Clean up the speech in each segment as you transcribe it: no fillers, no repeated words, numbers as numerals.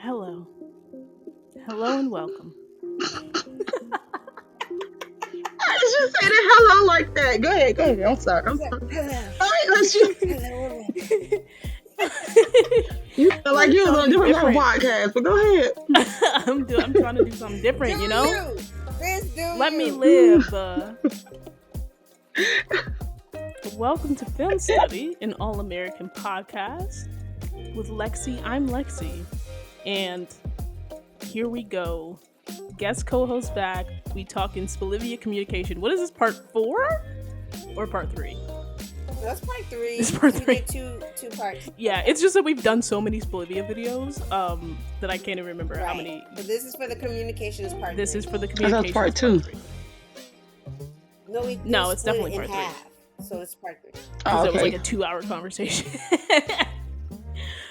Hello. Hello and welcome. Why did you say that hello like that? Go ahead, go ahead. I'm sorry. It's I'm like, sorry. hello, All right, let's you. hello. You feel like you was Trying on to a be different kind of different. podcast, but go ahead. I'm trying to do something Do different, you know? you? Bitch, do Let me you? live. Welcome to Film Study, an all American podcast with Lexi. I'm Lexi. And here we go. Guest co host back. We talk in Olivia communication. What is this, part 4 or part 3? That's part It's three. part We 3. did two parts. Yeah, it's just that we've done so many Olivia videos that I can't even remember how many. But this is for the communications part This three. is for the I thought it was communications part two. 3. No, It's split definitely it in part 3. half. So it's part 3. Because Oh, it was like okay. a 2-hour conversation.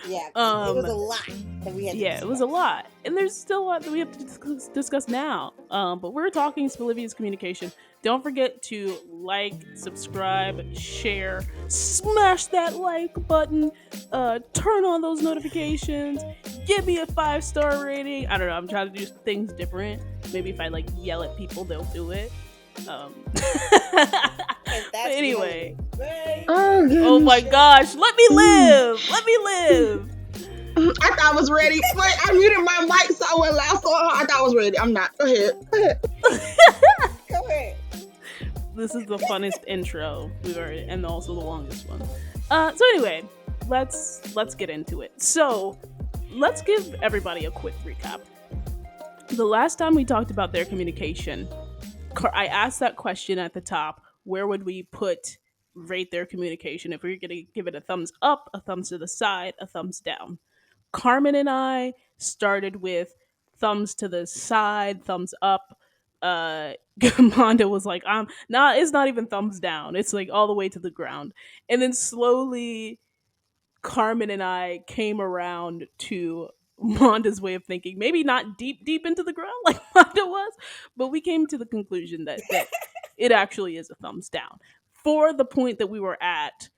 Yeah, 'cause it was a lot that we had to Yeah, discuss. it was a lot, and there's still a lot that we have to discuss now. But we're talking Olivia's communication. Don't forget to like, subscribe, share, smash that like button, turn on those notifications, give me a 5-star rating. I don't know. I'm trying to do things different. Maybe if I like yell at people, they'll do it. And But that's anyway, Oh oh my goodness. gosh, let me live! Let me live! I thought I was ready. Wait, I muted my mic so I wouldn't laugh so hard. I thought I was ready. I'm not. Go ahead. Go ahead. Go ahead. This is the funnest intro we've ever, and also the longest one. So anyway, let's get into it. So let's give everybody a quick recap. The last time we talked about their communication, I asked that question at the top: where would we rate their communication? If we were going to give it a thumbs up, a thumbs to the side, a thumbs down. Carmen and I started with thumbs to the side, thumbs up. Mondo was like, nah, it's not even thumbs down. It's like all the way to the ground. And then slowly Carmen and I came around to Monda's way of thinking. Maybe not deep into the ground like Monda was, but we came to the conclusion that it actually is a thumbs down for the point that we were at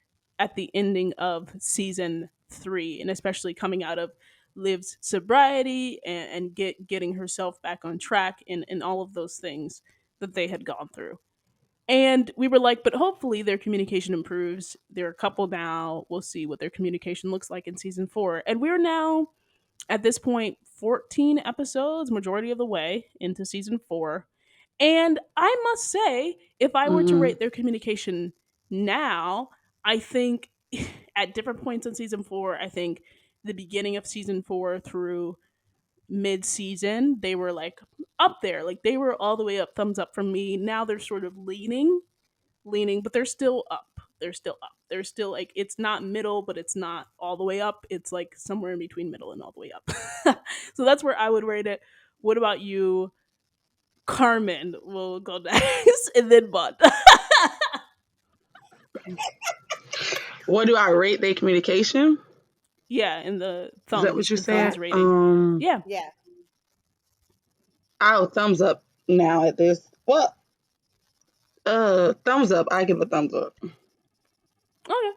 the ending of season 3, and especially coming out of Liv's sobriety and getting herself back on track and all of those things that they had gone through. And we were like, but hopefully their communication improves. They're a couple now. We'll see what their communication looks like in season 4. And we're now at this point 14 episodes, majority of the way into season 4. And I must say, if I were to Mm-hmm. rate their communication now, I think at different points in season 4, I think the beginning of season 4 through mid-season, they were like up there. Like they were all the way up, thumbs up from me. Now they're sort of leaning, but they're still up. They're still up. They're still like, it's not middle, but it's not all the way up. It's like somewhere in between middle and all the way up. So that's where I would rate it. What about you, Carmen? We'll go next, and then Bud. What do I rate their communication? Yeah, and the Is that what you thumbs said? rating. Yeah. Yeah. I'll thumbs up now at this. Well, thumbs up. I give a thumbs up Okay.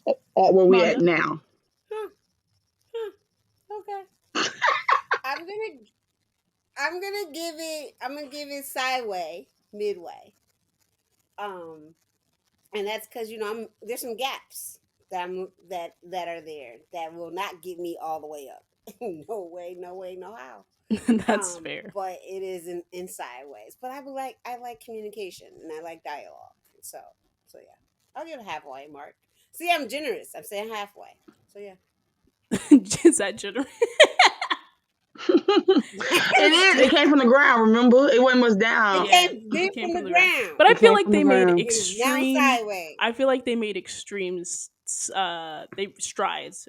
at where we at Monda. now. Huh. Huh. Okay. I'm gonna I'm gonna give it sideways, midway. Um and that's because there's some gaps that are there that will not get me all the way up. No way, no way, no how. That's fair. But it is in sideways. But I like communication and I like dialogue. So yeah, I'll give it a halfway mark. See, I'm generous. I'm saying halfway. So yeah. Is that generous? It is. It came from the ground. Remember, it wasn't much down. It Yeah, came it big came from from the the ground. ground. But I It feel came like from the they made ground. It is now extreme. sideways. I feel like they made extreme strides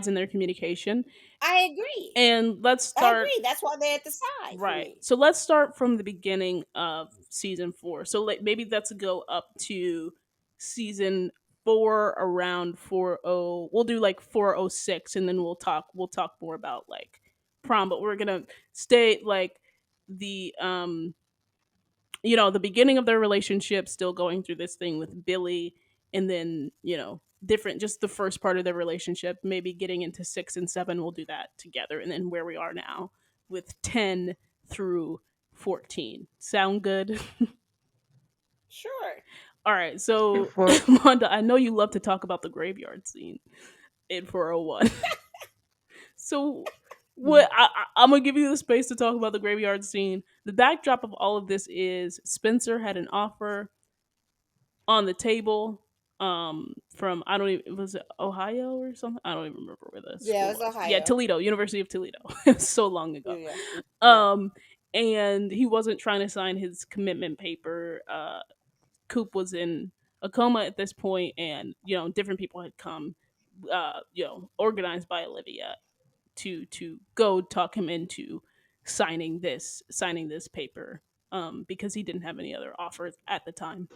in their communication. I agree. And let's I start agree. That's why they're at the side for right. me. So let's start from the beginning of season 4. So like maybe let's go up to season 4 around 40. We'll do like 406, and then we'll talk more about like prom, but we're going to stay like the the beginning of their relationship, still going through this thing with Billy and then different, just the first part of their relationship, maybe getting into 6 and 7, we'll do that together, and then where we are now with 10 through 14. Sound good? Sure. All right, Here so for it. Wanda, I know you love to talk about the graveyard scene in 401. So I'm gonna give you the space to talk about the graveyard scene. The backdrop of all of this is Spencer had an offer on the table from, I don't even, was it Ohio or something? I don't even remember where the Yeah, school it's was. Yeah, Ohio. Toledo, University of Toledo. It was so long ago. Yeah. Yeah. Um and he wasn't trying to sign his commitment paper. Coop was in a coma at this point, and different people had come, organized by Olivia to go talk him into signing this paper, because he didn't have any other offers at the time.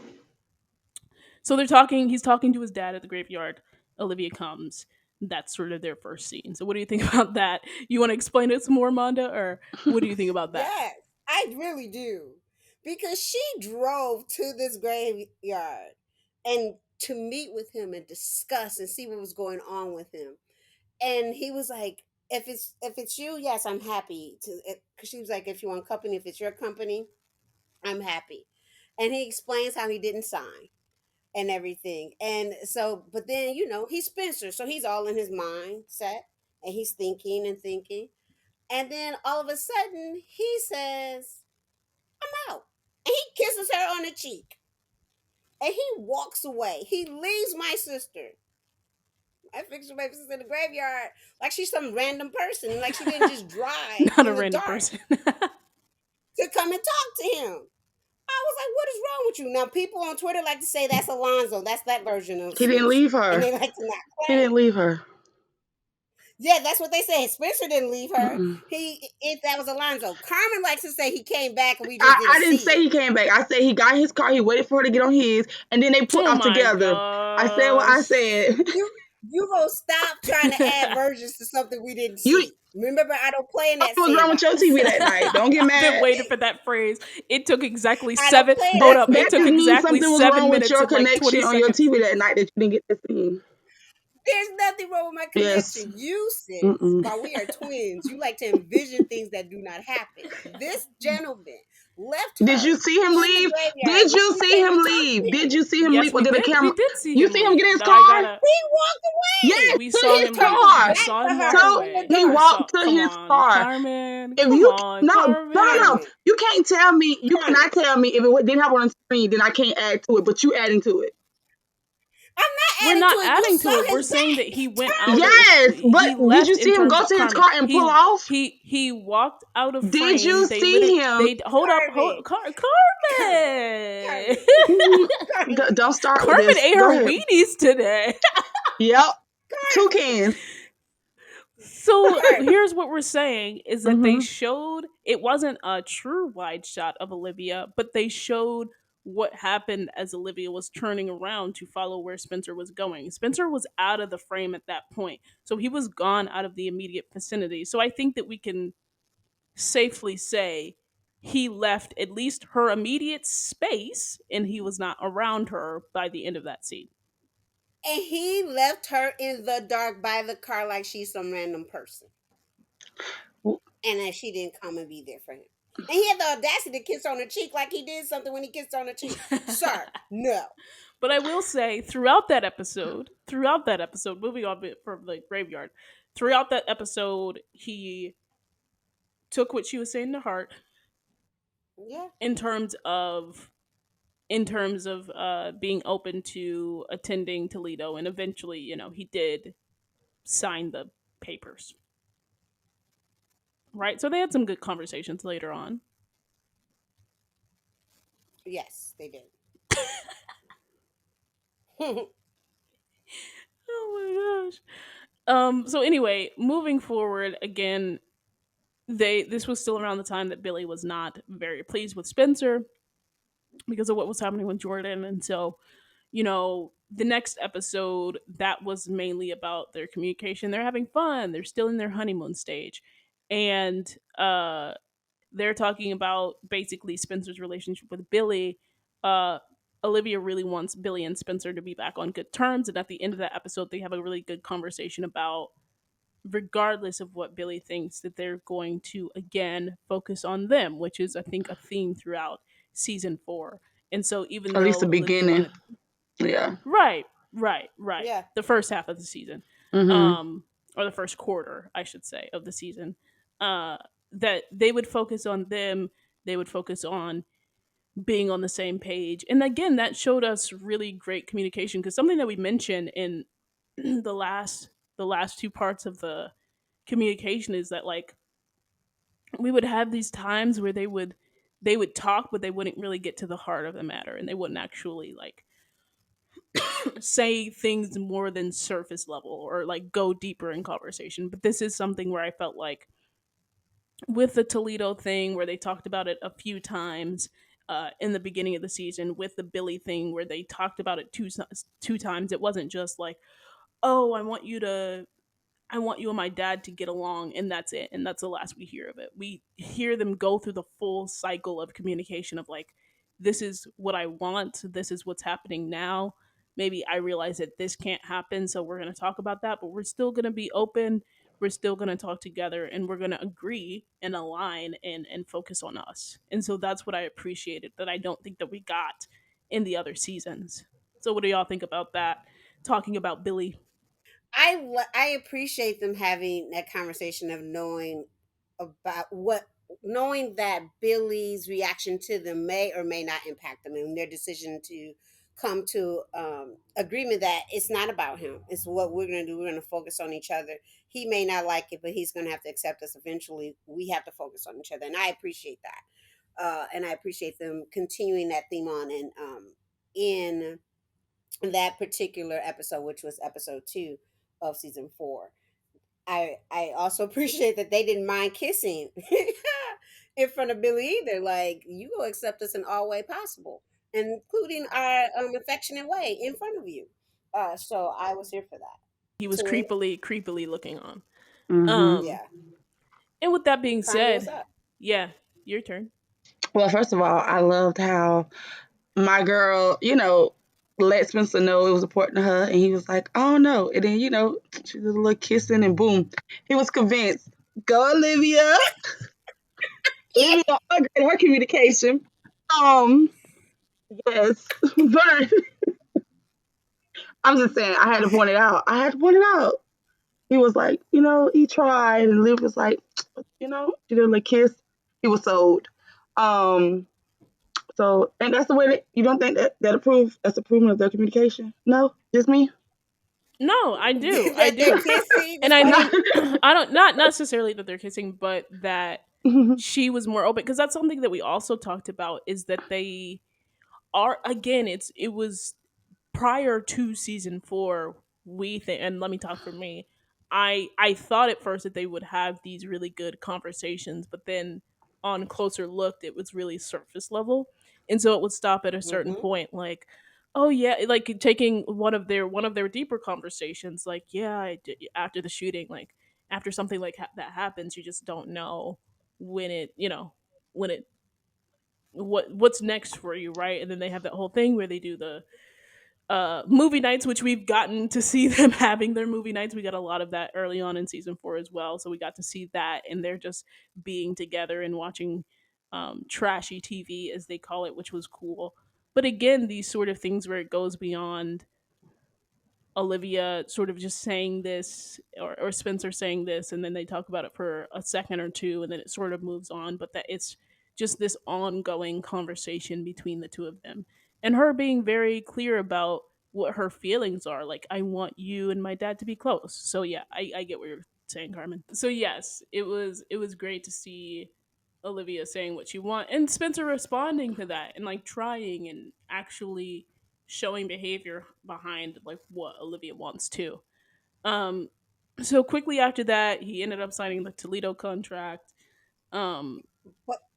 So they're talking. He's talking to his dad at the graveyard. Olivia comes. That's sort of their first scene. So what do you think about that? You want to explain it some more, Monda, or what do you think about that? Yes, I really do. Because she drove to this graveyard and to meet with him and discuss and see what was going on with him. And he was like, if it's you, yes, I'm happy to, because she was like, if you want company, if it's your company, I'm happy. And he explains how he didn't sign and everything. And so, but then, he's Spencer, so he's all in his mindset and he's thinking and thinking. And then all of a sudden, he says, I'm out. And he kisses her on the cheek. And he walks away. He leaves my sister. I fixed my sister in the graveyard like she's some random person. Like she didn't just drive Not a in the random dark person. to come and talk to him. I was like, what is wrong with you? Now, people on Twitter like to say that's Alonzo. That's that version of He didn't Spencer. leave And her. they like to not He claim. didn't leave her. Yeah, that's what they say. Spencer didn't leave her. Mm-mm. If that was Alonzo. Carmen likes to say he came back and we just I didn't didn't see say it. he came back. I said he got in his car. He waited for her to get on his, and then they put Oh off my together. I said what I gosh. said. You you gonna stop trying to add versions to something we didn't You see. Remember, I don't play in what that was wrong with your sandbox. TV that night? Don't get I've been mad. waiting for that phrase. It took exactly I don't seven. play in Hold that up. It That took just sandbox. means exactly something was seven wrong with minutes your and like connection 20 on your seconds. TV that night that you didn't get to see. There's nothing wrong with my Yes. connection. You, sis, Mm-mm. while we are twins, you like to envision things that do not happen. This gentleman left Did her you see him in the leave? graveyard Did when you she see came to him talk to leave? Did him. you see him Yes, leave? Or we did the did. We camera? did see You him see him get leave. in his Now I car? gotta. He walked away. Yes, We to saw his him He turned leave. his We car. back saw to him walk her So in the away. he We dark. saw. walked to Come his on, car. Carmen. If Come you on, no no no no, Carmen. Carmen, you can't tell me. You Carmen. cannot tell me if it didn't happen on the screen, then I can't add to it. But you adding to it. I'm not We're adding to not it. You adding to it. saw We're his saying that back. he went out of. Yes, but He did you left in see him terms go of to his Carmen. car and pull He off? he walked out of Did frame. you They literally see him? they hold up. Carmen, Carmen. Carmen, Carmen, Don't start with Carmen this. ate Go her ahead. Wheaties today. Yep, two Carmen, cans. So Carmen. here's what we're saying is that they Mm-hmm. showed, it wasn't a true wide shot of Olivia, but they showed what happened as Olivia was turning around to follow where Spencer was going. Spencer was out of the frame at that point. So he was gone out of the immediate vicinity. So I think that we can safely say he left at least her immediate space and he was not around her by the end of that scene. And he left her in the dark by the car like she's some random person. And that she didn't come and be there for him. And he had the audacity to kiss her on the cheek like he did something when he kissed her on the cheek. Sir, no. But I will say, throughout that episode, moving on a bit from the graveyard, throughout that episode, he took what she was saying to heart Yeah. in terms of being open to attending Toledo, and eventually, he did sign the papers. Right, so they had some good conversations later on. Yes, they did. Oh my gosh. So anyway, moving forward again, this was still around the time that Billy was not very pleased with Spencer because of what was happening with Jordan. And so, the next episode, that was mainly about their communication. They're having fun. They're still in their honeymoon stage. And they're talking about basically Spencer's relationship with Billy. Uh Olivia really wants Billy and Spencer to be back on good terms. And at the end of that episode, they have a really good conversation about, regardless of what Billy thinks, that they're going to again focus on them, which is, I think, a theme throughout season 4. And so, even At least the though Olivia beginning. wanted, Yeah. right, Yeah. the first half of the season, Mhm. um, or the first quarter, I should say, of the season, uh, that they would focus on them, they would focus on being on the same page. And again, that showed us really great communication, because something that we mentioned in the last two parts of the communication is that, like, we would have these times where they would talk, but they wouldn't really get to the heart of the matter, and they wouldn't actually, like, say things more than surface level, or like go deeper in conversation. But this is something where I felt like, with the Toledo thing, where they talked about it a few times in the beginning of the season, with the Billy thing, where they talked about it two times. It wasn't just like, oh, I want you and my dad to get along, and that's it. And that's the last we hear of it. We hear them go through the full cycle of communication of, like, this is what I want, this is what's happening now. Maybe I realize that this can't happen, so we're going to talk about that, but we're still going to be open. We're still going to talk together, and we're going to agree and align and focus on us. And so that's what I appreciated, that I don't think that we got in the other seasons. So what do y'all think about that? Talking about Billy. I appreciate them having that conversation of knowing about what knowing that Billy's reaction to them may or may not impact them, and their decision to come to agreement that it's not about him. It's what we're going to do. We're going to focus on each other. He may not like it, but he's going to have to accept us eventually. We have to focus on each other, and I appreciate that. And I appreciate them continuing that theme on, and in that particular episode, which was episode 2 of season 4. I also appreciate that they didn't mind kissing in front of Billy either. Like, you will accept us in all way possible, including our affectionate way in front of you. So I was here for that. He was So creepily looking on. Mhm. Um, yeah, and with that being Carmen, what's said, up? yeah, your turn. Well, first of all, I loved how my girl, let Spencer know it was important to her, and he was like, "Oh no!" And then, she did a little kissing, and boom, he was convinced. Go, Olivia. Olivia upgraded her communication. Um, yes, but I'm just saying, I had to point it out. I had to point it out. He was like, he tried, and Liv was like, she did a little kiss. He was sold. Um, so, and that's the way that you don't think that approve that's improvement of their communication? No, just me. No, I do, I That they're do, kissing, and I despite think I don't, not necessarily that they're kissing, but that she was more open, because that's something that we also talked about, is that they are, again, it was prior to season 4. We think, and let me talk for me, I thought at first that they would have these really good conversations, but then on closer look, it was really surface level. And so it would stop at a certain hmm point, like, oh yeah, like taking one of their deeper conversations, like, yeah, after the shooting, like, after something like that happens, you just don't know when it you know when it what's next for you, right? And then they have that whole thing where they do the movie nights, which we've gotten to see them having their movie nights. We got a lot of that early on in season 4 as well, so we got to see that, and they're just being together and watching trashy TV, as they call it, which was cool. But again, these sort of things where it goes beyond Olivia sort of just saying this, or Spencer saying this, and then they talk about it for a second or two, and then it sort of moves on. But that it's just this ongoing conversation between the two of them, and her being very clear about what her feelings are. Like, I want you and my dad to be close. So yeah, I get what you're saying, Carmen. So yes, it was great to see Olivia saying what she want, and Spencer responding to that, and like trying and actually showing behavior behind like what Olivia wants too. Um, so quickly after that, he ended up signing the Toledo contract. Um,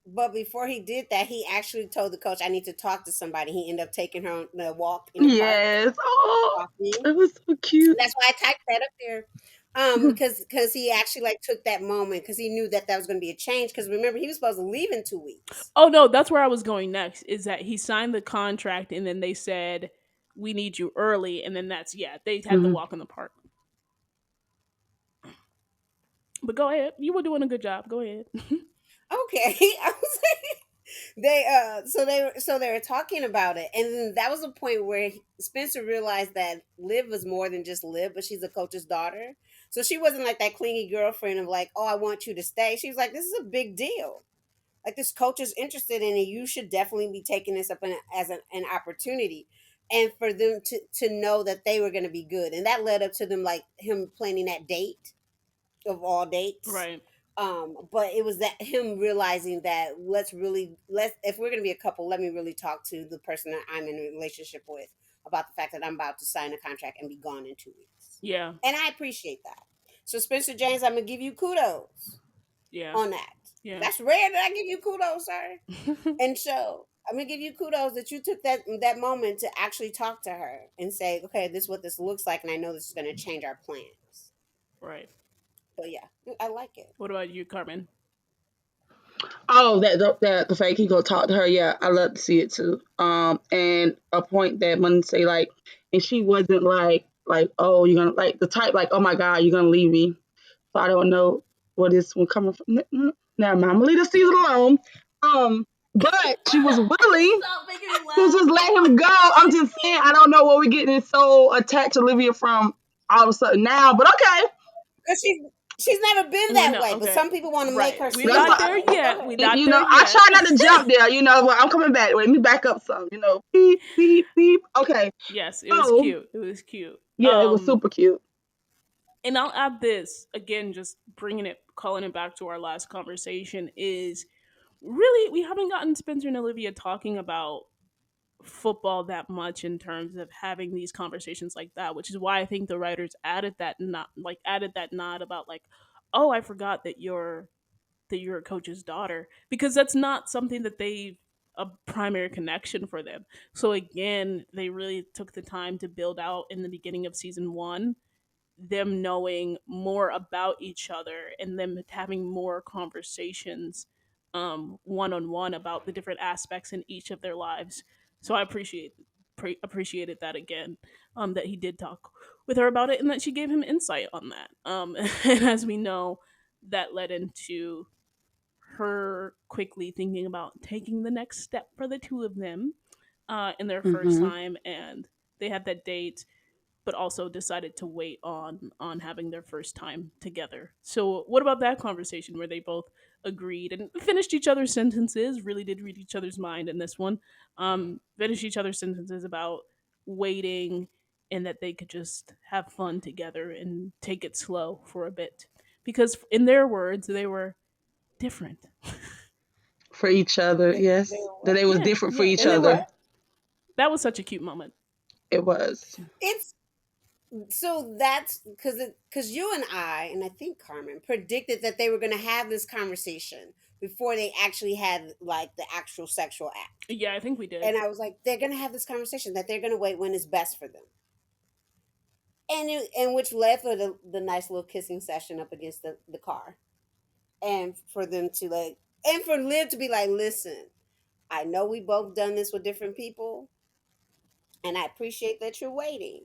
but before he did that, he actually told the coach, "I need to talk to somebody." He ended up taking her on the walk in the park. Yes. Oh, Talking. it was so cute. That's why I typed that up there. Because he actually like took that moment because he knew that that was going to be a change. Because remember, he was supposed to leave in 2 weeks. Oh no, that's where I was going next. Is that he signed the contract and then they said we need you early, and then that's they had the Mhm. walk in the park. But go ahead, you were doing a good job. Go ahead. Okay, I was they were talking about it, and then that was the point where Spencer realized that Liv was more than just Liv, but she's a coach's daughter. So she wasn't like that clingy girlfriend of like, oh, I want you to stay. She was like, this is a big deal. Like this coach is interested in it. You should definitely be taking this up as an opportunity, and for them to know that they were going to be good, and that led up to them like him planning that date of all dates. Right. But it was that him realizing that let's if we're gonna be a couple, let me really talk to the person that I'm in a relationship with about the fact that I'm about to sign a contract and be gone in 2 weeks. Yeah. And I appreciate that. So Spencer James, I'm gonna give you kudos Yeah. on that. Yeah. That's rare that I give you kudos, sir. And so I'm gonna give you kudos that you took that moment to actually talk to her and say, okay, this is what this looks like, and I know this is gonna change our plans. Right. But yeah, I like it. What about you, Carmen? Oh, that the fake he go talk to her. Yeah, I love to see it too. And a point that Money say like, and she wasn't like oh you're gonna like the type like oh my god you're gonna leave me. So I don't know where this one coming from. Now, I'm gonna leave the season alone. But she was willing Stop making me to laugh. just let him go. I'm just saying I don't know where we're getting so attached to Olivia from all of a sudden now. But okay, Because she's never been We that know. way, but Okay. some people want to make Right. her We're that's seem not what that there way. Go yet. ahead. We're not you there know. I yet. try not to jump there. You know, but I'm coming back. Let me back up some. You know, beep beep beep. Okay, Yes, it was so cute. It was cute. yeah, it was super cute. And I'll add this again, just calling it back to our last conversation is really we haven't gotten Spencer and Olivia talking about football that much in terms of having these conversations like that, which is why I think the writers added that nod about like, oh, I forgot that you're a coach's daughter, because that's not something that they a primary connection for them. So again, they really took the time to build out in the beginning of season 1 them knowing more about each other and them having more conversations one on one about the different aspects in each of their lives. So I appreciated that again, that he did talk with her about it and that she gave him insight on that. And as we know, that led into her quickly thinking about taking the next step for the two of them in their first Hmm. time, and they had that date but also decided to wait on having their first time together. So what about that conversation where they both agreed and finished each other's sentences, really did read each other's mind in this one, finished each other's sentences about waiting and that they could just have fun together and take it slow for a bit, because in their words they were different. For each other, They yes, were that what? they was Yeah, different for yeah, each and they They were. other. what? That was such a cute moment. It was It's so that's because you and I think Carmen predicted that they were going to have this conversation before they actually had like the actual sexual act. Yeah, I think we did. And I was like, they're going to have this conversation that they're going to wait when it's best for them. And which led for the nice little kissing session up against the car. And for them to like, and for Liv to be like, listen, I know we both done this with different people, and I appreciate that you're waiting.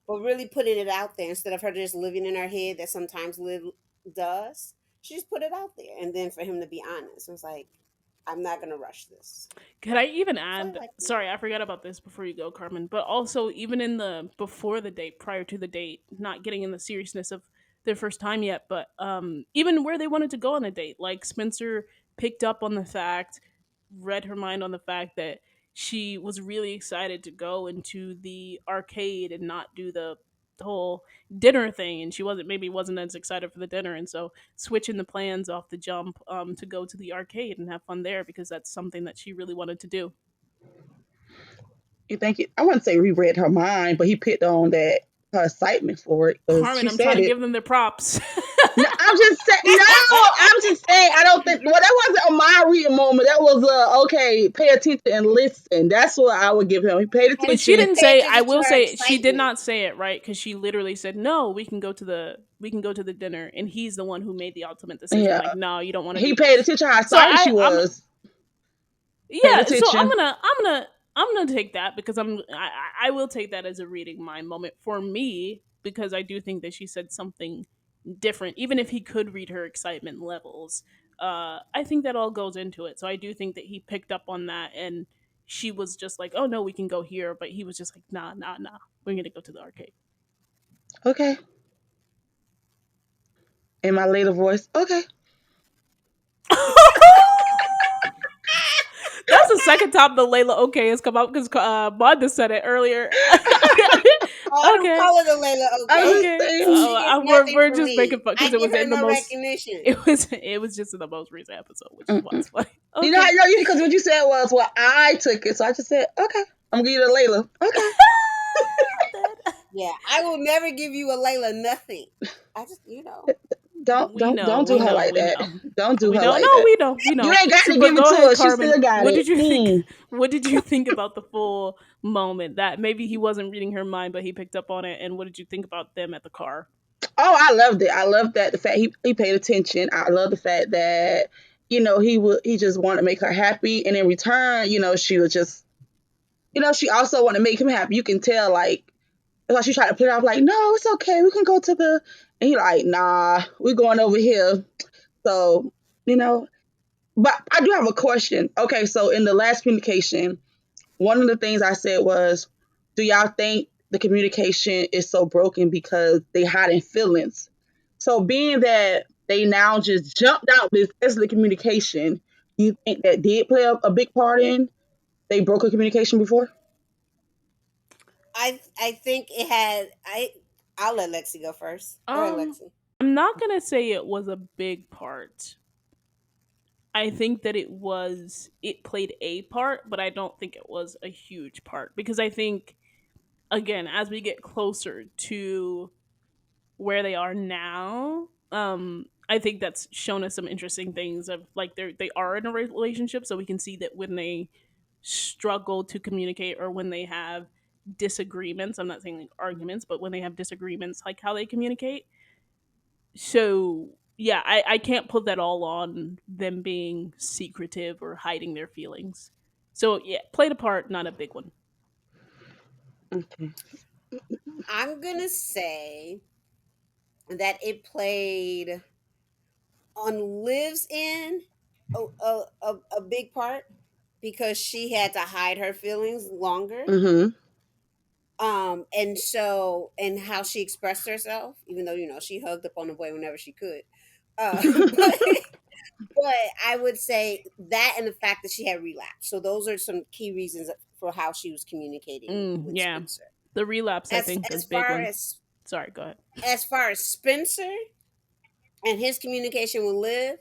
But really putting it out there instead of her just living in her head that sometimes Liv does, she just put it out there. And then for him to be honest, it was like, I'm not gonna rush this. Can I even So I add? like it. Sorry, I forgot about this before you go, Carmen. But also, even in the before the date, prior to the date, not getting in the seriousness of their first time yet, but even where they wanted to go on a date, like Spencer picked up on the fact, read her mind on the fact that she was really excited to go into the arcade and not do the whole dinner thing, and she wasn't as excited for the dinner, and so switching the plans off the jump to go to the arcade and have fun there because that's something that she really wanted to do. you think it, I wouldn't say reread her mind, but he picked on that her excitement for it because Carmen, she I'm trying said to it. give them their props. No, I'm just saying. No, I'm just saying. I don't think. Well, that wasn't a mind reading moment. That was okay, pay attention and listen. That's what I would give him. He paid Pay, But she attention. didn't pay say. I attention to will her say she did excitement. not say it right because she literally said, "No, we can go to the dinner," and he's the one who made the ultimate decision. Like, Yeah, no, you don't want to he do paid this. attention how So excited she was. Paid yeah. So attention. I'm gonna take that because I will take that as a reading my moment for me because I do think that she said something different, even if he could read her excitement levels. I think that all goes into it. So I do think that he picked up on that, and she was just like, "Oh no, we can go here," but he was just like, "Nah, nah, nah, we're gonna go to the arcade." Okay. In my later voice. Okay. That's the second time the Layla okay has come up because Monda said it earlier. Oh, I don't Okay, call it a Layla, I was okay? just okay. saying. She gets nothing We're from just me. making fun I because it give was her in the no most. recognition. It was just in the most recent episode, which is why it's funny. You know, Okay. because what you said was what I took it, so I just said, okay, I'm gonna give you the Layla. Okay. Yeah, I will never give you a Layla nothing. I just, We know, Don't do we her know, like we that. know. Don't do We her know. like No, that. we know, we You know. ain't got So, to but give it go to ahead, her. She Carmen. still got What it. did you think? What did you think about the full moment? That maybe he wasn't reading her mind, but he picked up on it. And what did you think about them at the car? Oh, I loved it. I loved that the fact he paid attention. I love the fact that he just wanted to make her happy, and in return, she was just she also wanted to make him happy. You can tell like she tried to play it off like, no, it's okay, we can go to the and he like, nah, we're going over here. So you know, but I do have a question. Okay, so in the last communication, one of the things I said was, do y'all think the communication is so broken because they hiding feelings? So being that they now just jumped out this instant communication, you think that did play a big part in they broke a communication before? I think it had. I'll let Lexi go first. Go ahead, Um, Lexi. I'm not gonna say it was a big part. I think that it played a part, but I don't think it was a huge part because I think again as we get closer to where they are now, I think that's shown us some interesting things of like they are in a relationship, so we can see that when they struggle to communicate or when they have disagreements, I'm not saying like arguments, but when they have disagreements, like how they communicate. So yeah, I can't put that all on them being secretive or hiding their feelings. So yeah, played a part, not a big one. Okay. I'm gonna say that it played on Liv's end a big part because she had to hide her feelings longer. Mm-hmm. And so and how she expressed herself, even though she hugged up on the boy whenever she could. But I would say that and the fact that she had relapsed. So those are some key reasons for how she was communicating with Yeah, Spencer. the relapse I As think was as a big far one. as Sorry, go ahead. as far as Spencer and his communication with Liv,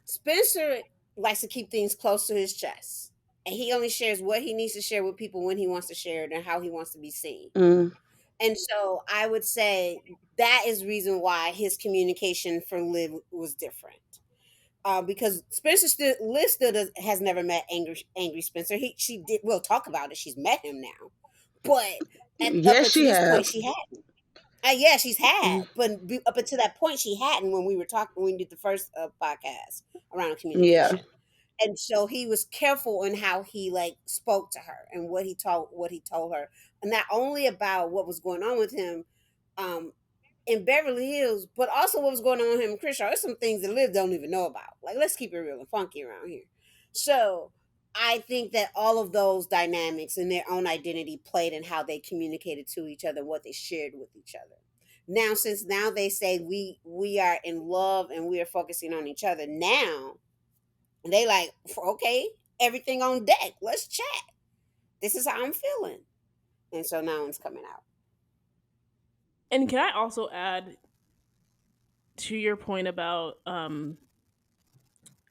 Spencer likes to keep things close to his chest. And he only shares what he needs to share with people when he wants to share it and how he wants to be seen. Mm. And so I would say that is the reason why his communication for Liv was different. Because Spencer still Liv still has nenever met angry Spencer. She did. We'll talk about it. She's met him now, but up Yes, until she this point, have. she hadn't. Yeah, she's had, Mm. but up until that point, she hadn't. When we were talking, when we did the first podcast around Yeah. communication, and so he was careful in how he like spoke to her and what he told her, and not only about what was going on with him, um, in Beverly Hills, but also what was going on with him in Crenshaw. There's some things that Liv don't even know about. Like, let's keep it real and funky around here. So I think that all of those dynamics and their own identity played in how they communicated to each other, what they shared with each other. Now, since now they say we are in love and we are focusing on each other now, they like, okay, everything on deck. Let's chat. This is how I'm feeling. And so now it's coming out. And can I also add to your point about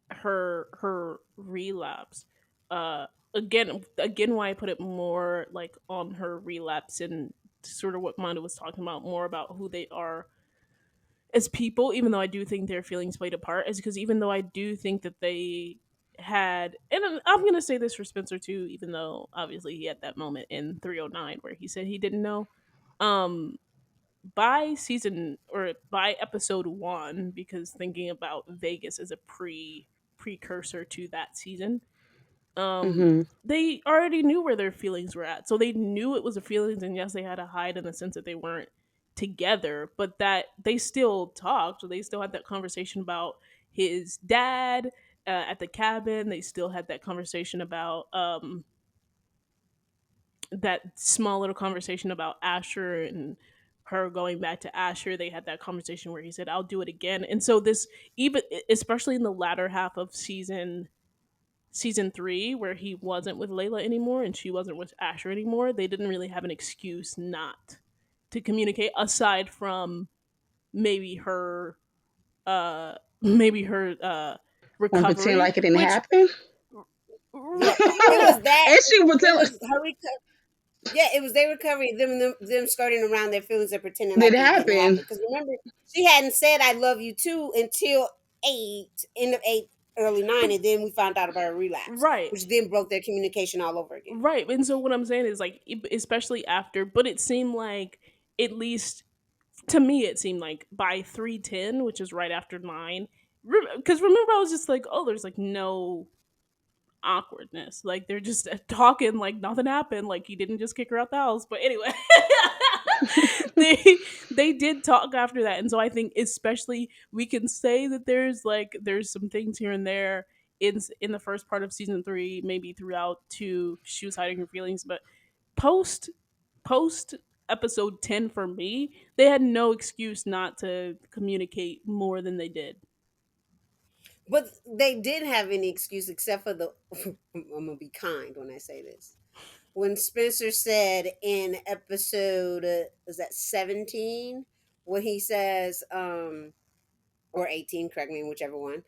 her relapse? Again, why I put it more like on her relapse and sort of what Mondo was talking about, more about who they are as people, even though I do think their feelings played a part, is because even though I do think that they had, and I'm gonna say this for Spencer too, even though obviously he had that moment in 309 where he said he didn't know. Um, by season or by episode one, because thinking about Vegas as a precursor to that season, Hmm. they already knew where their feelings were at. So they knew it was a feelings, and yes, they had to hide in the sense that they weren't together, but that they still talked. They still had that conversation about his dad at the cabin. They still had that conversation about that small little conversation about Asher and her going back to Asher. They had that conversation where he said, "I'll do it again." And so this, even especially in the latter half of season three, where he wasn't with Layla anymore and she wasn't with Asher anymore, they didn't really have an excuse not to communicate, aside from maybe her maybe her And pretend recovery, like it didn't which happen. Yeah, it was that. And she was It telling was her. Yeah, it was their recovery, them skirting around their feelings and pretending it like it didn't happen. happened. Because remember, she hadn't said "I love you too" until eight, end of eight, early nine, and then we found out about her relapse, right. which then broke their communication all over again. Right. And so what I'm saying is like especially after, but it seemed like, at least to me it seemed like by 310, which is right after 9, because remember I was just like, oh, there's like no awkwardness. Like they're just talking like nothing happened. Like he didn't just kick her out the house. But anyway, they did talk after that, and so I think especially we can say that there's some things here and there in the first part of season three, maybe throughout two. She was hiding her feelings, but post post episode 10 for me, they had no excuse not to communicate more than they did. But they didn't have any excuse except for the. I'm gonna be kind when I say this. When Spencer said in episode, was that 17, when he says, or 18, correct me, whichever one,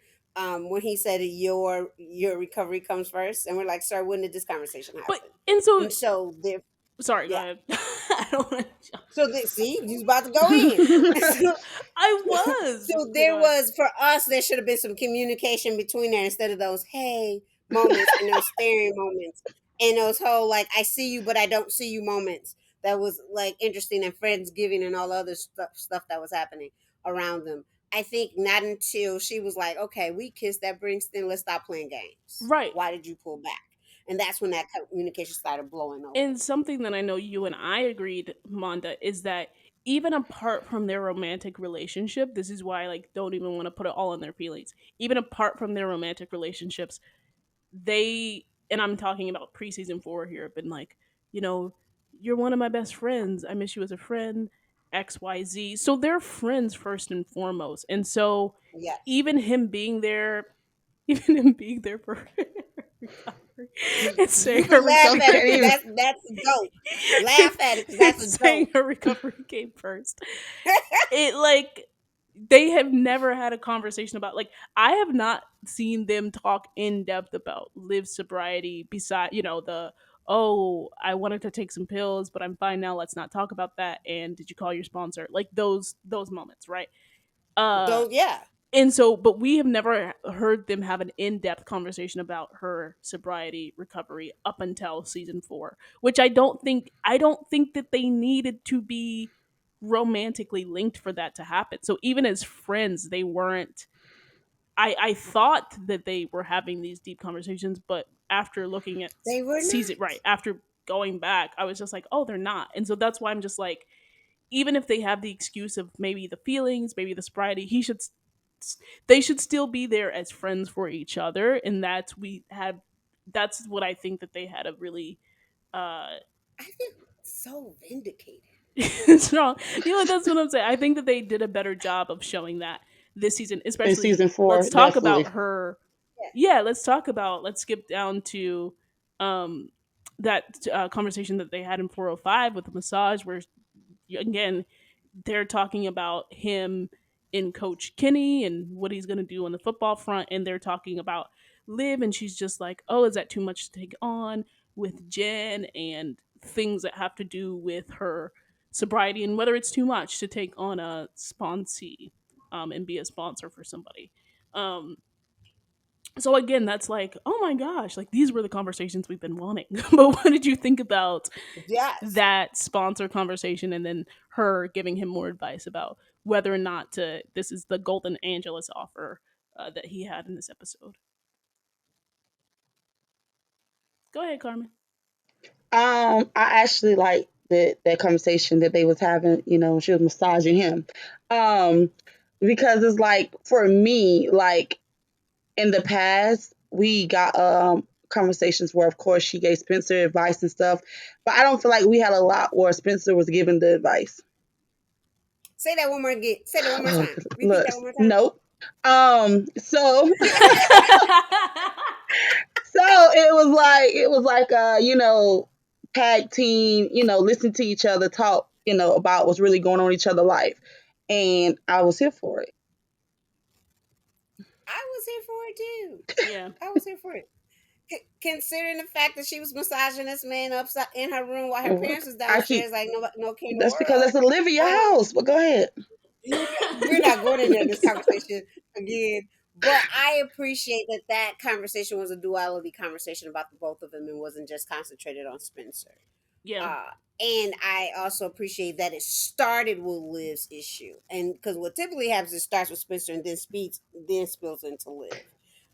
when he said your recovery comes first, and we're like, sir, when did this conversation But happen? and so And so there, sorry, go yeah. ahead. I don't want to. So see, he's about to go in. so, I was. so Go there ahead. was, for us, there should have been some communication between there instead of those hey moments and those staring moments and those whole like I see you but I don't see you moments. That was like interesting, and Friendsgiving and all other stuff that was happening around them. I think not until she was like, okay, we kissed that Bringston, let's stop playing games. Right. Why did you pull back? And that's when that communication started blowing over. And something that I know you and I agreed, Monda, is that even apart from their romantic relationship, this is why I like don't even want to put it all on their feelings. Even apart from their romantic relationships, they, and I'm talking about preseason 4 here, have been like, you know, you're one of my best friends. I miss you as a friend. XYZ. So they're friends first and foremost. And so Yes. even him being there, even him being there for recovery and saying You her can laugh She at recovery it can't because even. that's a joke. Laugh at it because and that's a saying joke. her recovery came first. It like they have never had a conversation about, like, I have not seen them talk in depth about Liv's sobriety beside, the, oh, I wanted to take some pills but I'm fine now, let's not talk about that, and did you call your sponsor, like those moments, right? uh Those, yeah. and so, but we have never heard them have an in-depth conversation about her sobriety recovery up until season 4, which I don't think that they needed to be romantically linked for that to happen. So even as friends, they weren't. I thought that they were having these deep conversations, but after looking at They were season, not. right after going back, I was just like, oh, they're not. And so that's why I'm just like, even if they have the excuse of maybe the feelings, maybe the sobriety, they should still be there as friends for each other, and that's what I think that they had a really uh I feel so vindicated. strong. That's what I'm saying. I think that they did a better job of showing that this season, In season especially. four, Let's talk about definitely. her. Yeah. Yeah, let's skip down to um that conversation that they had in 405 with the massage, where again they're talking about him in Coach Kenny and what he's going to do on the football front, and they're talking about Liv, and she's just like, oh, is that too much to take on with Jen, and things that have to do with her sobriety, and whether it's too much to take on a sponsee, and be a sponsor for somebody. um So again, that's like, oh my gosh, like these were the conversations we've been wanting. But what did you think about Yes. that sponsor conversation and then her giving him more advice about whether or not to this is the golden angelus offer that he had in this episode? Go ahead, Carmen. I actually like that conversation that they was having. She was massaging him, um, because it's like for me, like in the past, we got conversations where, of course, she gave Spencer advice and stuff, but I don't feel like we had a lot where Spencer was giving the advice. Say that one more again. Say that one more Oh, time. Repeat look, that one more time. nope. So so it was like tag team, listen to each other talk, about what's really going on in each other's life, and I was here for it. I was here for it too. Yeah. I was here for it. Considering the fact that she was massaging this man upside in her room while her Well, parents was I keep downstairs, like no care in the That's because world. it's Olivia Um, house. But go ahead. we're not going into this conversation again. But I appreciate that that conversation was a duality conversation about the both of them and wasn't just concentrated on Spencer. Yeah. Uh, and I also appreciate that it started with Liv's issue, and because what typically happens is it starts with Spencer and then speaks, then spills into Liv.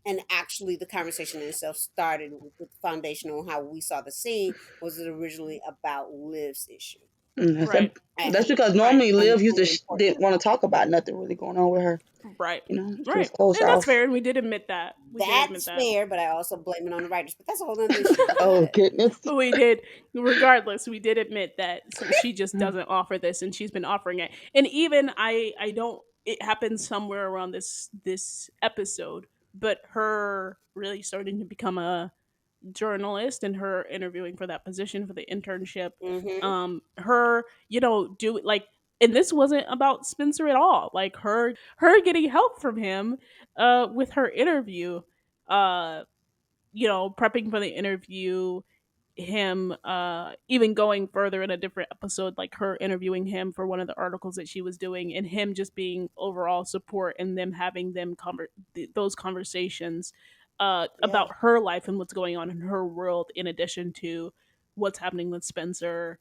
And actually, the conversation in itself started with the foundational on how we saw the scene was it originally about Liv's issue Mm, Right. that's because Right. normally and Liv used to the importance didn't want to talk about nothing really going on with her. Right. She was Right. closed And that's off. fair. And we did admit that. We did admit that's that. fair, but I also blame it on the writers. But that's a whole other issue. But go Oh ahead. goodness. We did. Regardless, we did admit that she just doesn't offer this and she's been offering it. And even I don't it happens somewhere around this episode, but her really starting to become a journalist and her interviewing for that position for the internship, Mm-hmm. her do like, and this wasn't about Spencer at all, like her getting help from him with her interview, uh prepping for the interview, him even going further in a different episode, like her interviewing him for one of the articles that she was doing, and him just being overall support and them having those conversations Yeah. about her life and what's going on in her world, in addition to what's happening with Spencer,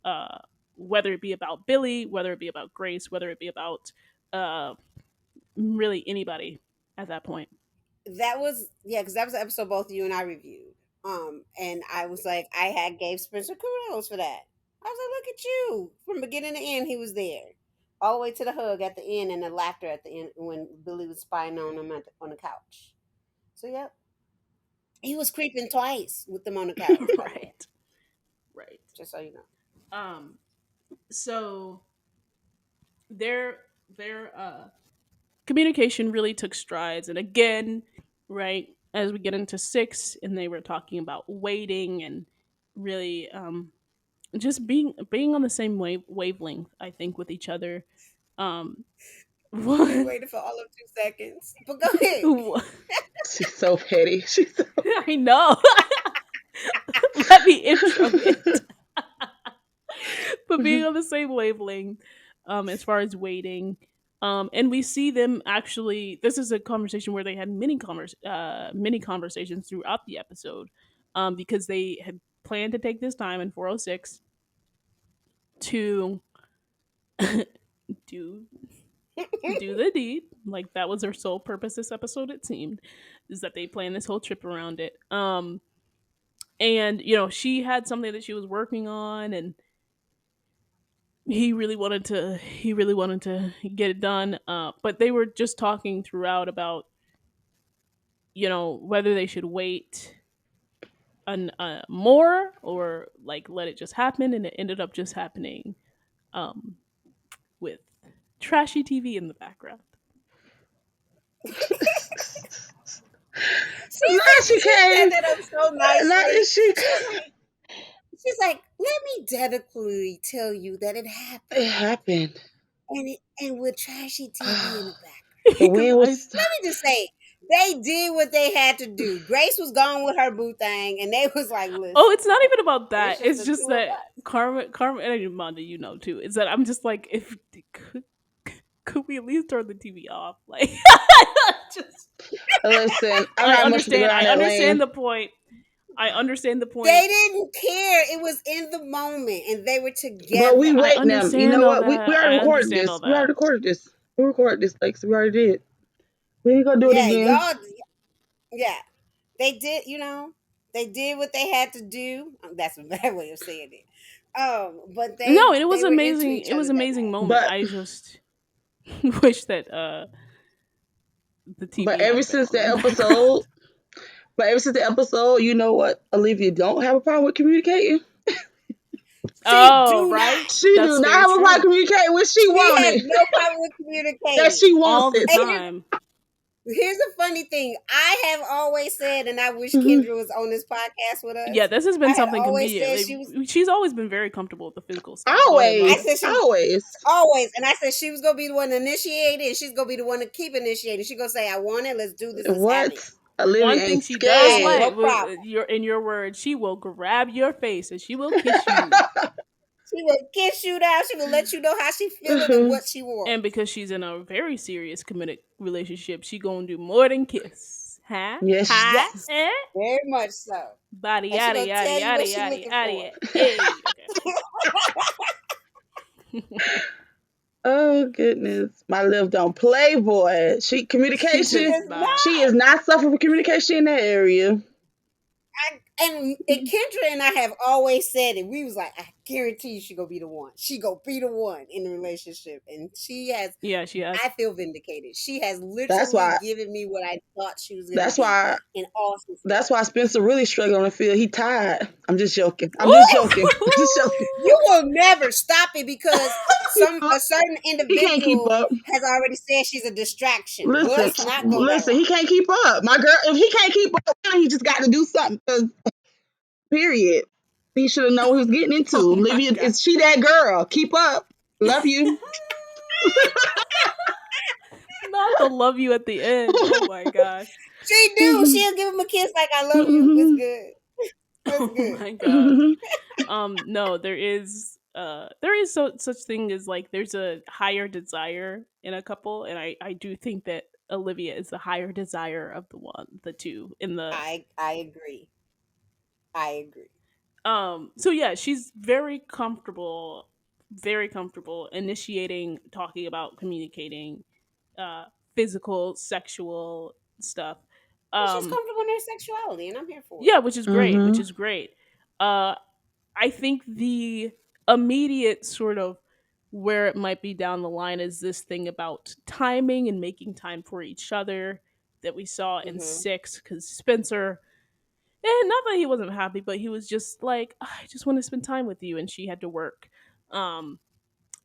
uh whether it be about Billy, whether it be about Grace, whether it be about uh really anybody at that point. That was yeah, because that was the episode both you and I reviewed. And I was like, I had gave Spencer kudos for that. I was like, look at you, from beginning to end, he was there, all the way to the hug at the end and the laughter at the end when Billy was spying on him on the couch. So yep, he was creeping twice with them on the couch. By the way, Right. Right. just so you know. um so their their communication really took strides, and again, right, as we get into 6 and they were talking about waiting and really just being on the same wavelength, I think, with each other. um You what, waited for all of 2 seconds, but go ahead. She's so petty. She's so I know. Let me intro it. But being on the same wavelength, as far as waiting, and we see them actually. This is a conversation where they had many conversations throughout the episode, because they had planned to take this time in 406 to do do the deed. Like that was their sole purpose this episode. It seemed is that they planned this whole trip around it. And she had something that she was working on, and he really wanted to get it done, but they were just talking throughout about whether they should wait more, or like let it just happen, and it ended up just happening, um with trashy TV in the background. now she She set came. that up so Now nicely. she She's like, let me dedicatedly tell you that it it happened. happened. And with trashy TV in the back. The Because wind I was Let me just say, they did what they had to do. Grace was gone with her boo thing, and they was like, oh, listen, it's not even about that, it's just it's the just two of that us. Carmen and Amanda, too, is that I'm just like, if could we at least turn the TV off, like just Listen, I'm I not much to go understand. down I that understand lane. the point. I understand the point. They didn't care. It was in the moment, and they were But we together. I waiting them. You understand know all what? We that. already I recorded understand all this. We that. already recorded this. We recorded this, Lex. We already did. We ain't gonna do it Yeah, again. y'all. Yeah, they did. They did what they had to do. That's a bad way of saying it. But No, they it was they were into amazing. each It was other an that amazing night. moment. But I just wish that the but TV ever had been since on the in the background. episode, but ever since the episode, you know what? Olivia don't have a problem with communicating. She Oh, do not. right. She do That's not very have a problem true. communicating when she She want has it. no problem with That communicating. she wants All the it. And time. here's a funny thing. I have always said, and I wish Mhm. Kendra was on this podcast with Yeah, us. this has been I had something always said she convenient. was. She's always been very comfortable with the physical stuff. Go ahead, I Maya. said Always, she was always. always, and I said she was gonna be the one to initiate it, and she's gonna be the one to keep initiating. She's gonna say, "I want it. Let's do this. Let's have it." What? Olivia One thing ain't she does I have scared. no like, problem. your in your words, she will grab your face and she will kiss you. She will kiss you down. She will let you know how she feeling and what she And wants. because she's in a very serious committed relationship, she gonna do more than kiss. Huh? Yes. Huh? Yes, Eh? very much so. Body And she yada gonna yada tell you yada what she yada looking for. yada. Hey, okay. Oh goodness, my Liv don't play, boy. She She She communication. does does not. She not. is not suffering from communication in that area. And Kendra and I have always said it. We was like, I guarantee you she gonna be the one. She gonna be the one in the relationship. And she has Yeah, she has. I feel vindicated. She has That's literally why. given me what I thought she was gonna That's be why. in all That's why sincerity. Spencer really struggling on the field. He tired. I'm just joking. I'm just joking. I'm just joking. You Ooh! will never stop it because a certain He can't keep individual up. has already said she's a distraction. Listen, Let's not go that listen. He route. can't keep up. My girl. If he can't keep up, he just got to do something. 'Cause period. He should have known what he was getting into. Oh my Olivia, god. is she that girl? Keep up. Love you. Not the love you at the end. Oh my gosh. She do. She'll give him a kiss like I love you. It's good. It's Oh good. my god. No, there is such thing as like there's a higher desire in a couple, and I do think that Olivia is the higher desire of the two in the I agree. I agree. so yeah, she's very comfortable initiating, talking about, communicating uh physical, sexual stuff. And she's Um comfortable in her sexuality, and I'm here for it. yeah, which is great, which Mhm. is great. Uh I think the immediate sort of where it might be down the line is this thing about timing and making time for each other that we saw in Hmm. 6, cuz Spencer, and not that he wasn't happy, but he was just like, I just want to spend time with you, and she had to work. Um,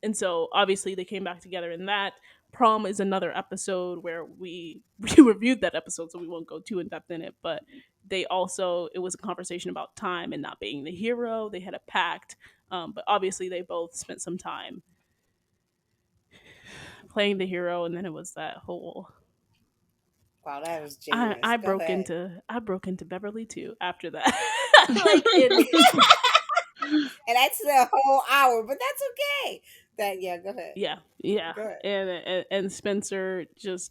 and so obviously they came back together in that. Prom is another episode where we reviewed that episode, so we won't go too in depth in it. But it was a conversation about time and not being the hero. They had a pact, but obviously they both spent some time playing the hero, and then it was that whole. Wow, that was I, generous. I Go broke ahead. into I broke into Beverly too after that. Like in And that's a whole hour, but that's okay. That yeah, go ahead. Yeah, yeah, Go ahead. and Spencer just,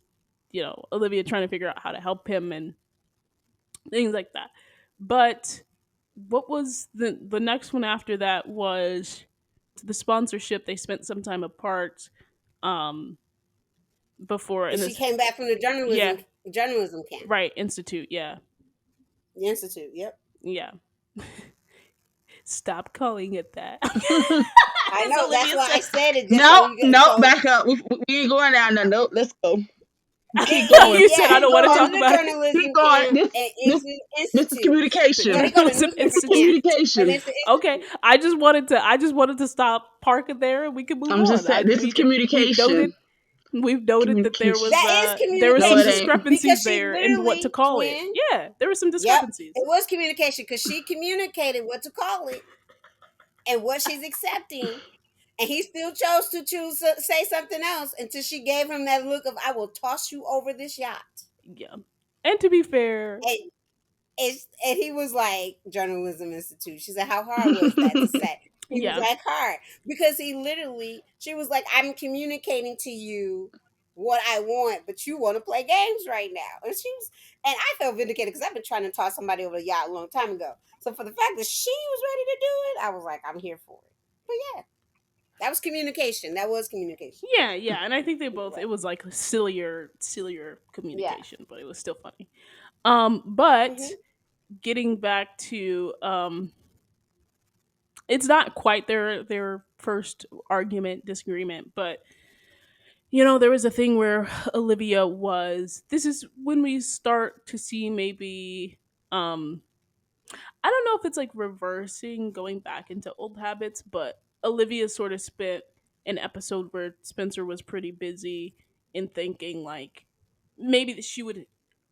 Olivia trying to figure out how to help him and things like that. But what was the next one after that was the sponsorship. They spent some time apart, um, before, And and she this, came back from the yeah, journalism camp. right, institute, yeah, The institute, yep. yeah. Stop calling it that. I As know. That's Olivia why I said. said it just so No, you get no, so back up. We ain't going down there. Nope, let's go. Keep going. You said I yeah, Keep don't want to go going. talk to the about it. journalism Keep going. camp This and this this is institute. The Yeah, communication. they go to journalism newspaper This is camp, institute. and communication. it's the Okay, institute. I just wanted to stop, park it there, and we can move I'm just on. saying this is We've noted communication. that Communication. That is there was No, some it ain't. communication discrepancies because she there in what to literally call it. twin. Yeah, there were some Yep, discrepancies. it was communication because she communicated what to call it and what she's accepting, and he still chose to say something else until she gave him that look of "I will toss you over this yacht." Yeah, and to be fair, And and he was like, Journalism Institute. She said, how hard was that to say? He was yeah, like, hard. Because he literally, she was like, I'm communicating to you what I want, but you want to play games right now. And I felt vindicated because I've been trying to toss somebody over the yacht a long time ago. So for the fact that she was ready to do it, I was like, I'm here for it. But yeah, that was communication. That was communication. Yeah, and I think they both. It Right. was like sillier Yeah. communication, but it was still funny. But Hmm. getting back to it's not quite their first argument disagreement, but there was a thing where Olivia was. This is when we start to see maybe I don't know if it's like reversing, going back into old habits, but Olivia sort of spent an episode where Spencer was pretty busy in thinking like maybe that she would.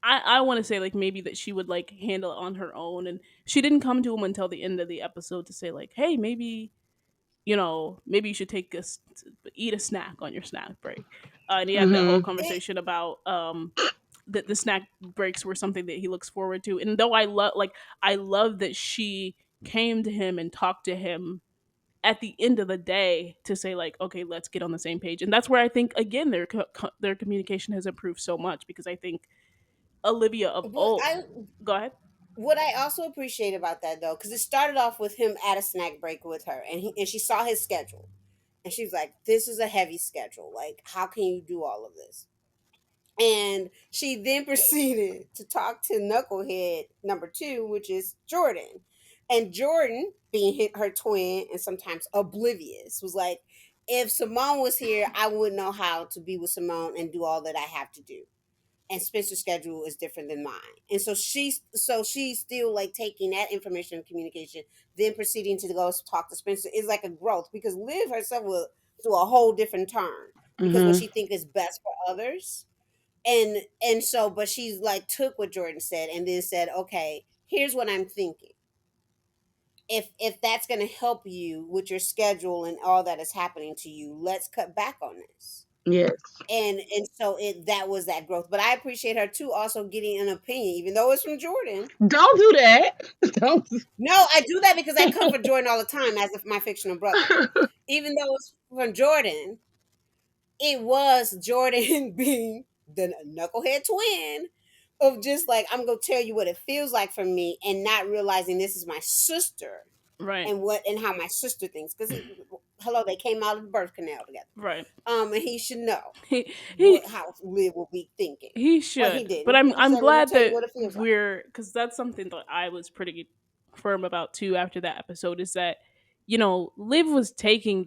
I want to say like maybe that she would like handle it on her own, and she didn't come to him until the end of the episode to say like, hey, maybe you should eat a snack on your snack break. And he had that whole Mhm. conversation about that the snack breaks were something that he looks forward to. And though I love that she came to him and talked to him at the end of the day to say like, okay, let's get on the same page. And that's where I think again their communication has improved so much because I think Olivia of But old. Go ahead. what I also appreciate about that though, because it started off with him at a snack break with her, and she saw his schedule, and she was like, "This is a heavy schedule. Like, how can you do all of this?" And she then proceeded to talk to Knucklehead number two, which is Jordan. And Jordan, being her twin and sometimes oblivious, was like, if Simone was here, I wouldn't know how to be with Simone and do all that I have to do. And Spencer's schedule is different than mine. And so she's still like taking that information and communication, then proceeding to go talk to Spencer is like a growth because Liv herself will do a whole different turn because what Mhm. she think is best for others and so but she's like took what Jordan said and then said, okay, here's what I'm thinking. If that's going to help you with your schedule and all that is happening to you, let's cut back on this. Yes. And so it that was that growth, but I appreciate her too also getting an opinion even though it's from Jordan. Don't do that. Don't. No, I do that because I come for Jordan all the time as if my fictional brother, even though it's from Jordan. It was Jordan being the knucklehead twin of just like, I'm gonna tell you what it feels like for me and not realizing this is my sister Right. and how my sister thinks because hello, they came out of the birth canal together. Right. And he should know He he what how Liv will be thinking. He Well, he should, but didn't. I'm He I'm said, "Let me glad tell you that what it feels like." we're because that's something that I was pretty firm about too after that episode is that Liv was taking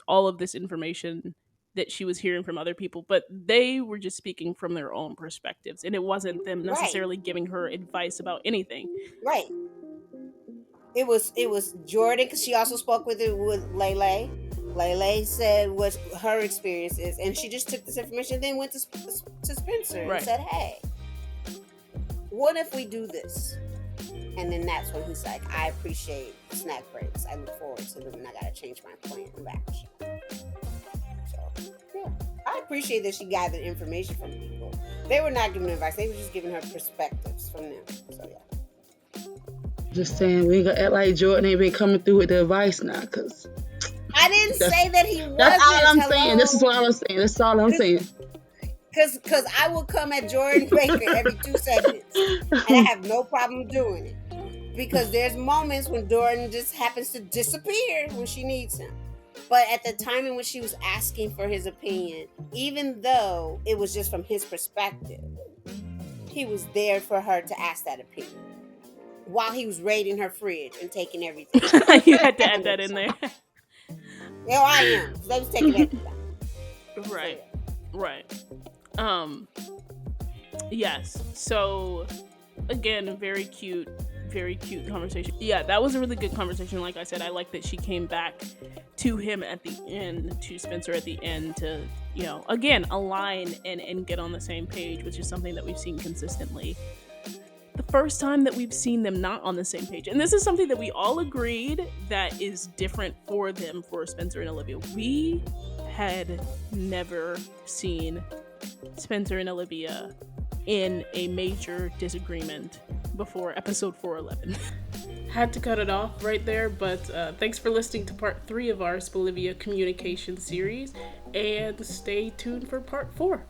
all of this information that she was hearing from other people, but they were just speaking from their own perspectives, and it wasn't them Right, necessarily giving her advice about anything. right. It was Jordan because she also spoke with it with Lele. Lele said what her experience is, and she just took this information and then went to Spencer and Right. said, "Hey, what if we do this?" And then that's when he's like, "I appreciate snack breaks. I look forward to them, and I gotta change my plan of action." So yeah, I appreciate that she gathered information from people. They were not giving advice; they were just giving her perspectives from them. So yeah. Just saying, we ain't gonna act like Jordan ain't been coming through with the advice now, cause I didn't that's say that he that's all wasn't. I'm saying. This is Hello. what I'm saying. That's all I'm saying. Cause I will come at Jordan Baker every 2 seconds, and I have no problem doing it. Because there's moments when Jordan just happens to disappear when she needs him. But at the time in which she was asking for his opinion, even though it was just from his perspective, he was there for her to ask that opinion while he was raiding her fridge and taking everything. You had to add that in there. Yeah, I am. Because they was taking everything. So, Right. yeah. Right. Yes. So again, very cute conversation. Yeah, that was a really good conversation. Like I said, I like that she came back to him at the end, to Spencer at the end to, again, align and get on the same page, which is something that we've seen consistently. The first time that we've seen them not on the same page. And this is something that we all agreed that is different for them, for Spencer and Olivia. We had never seen Spencer and Olivia in a major disagreement before episode 411. Had to cut it off right there, but thanks for listening to part 3 of our Spolivia communication series, and stay tuned for part 4.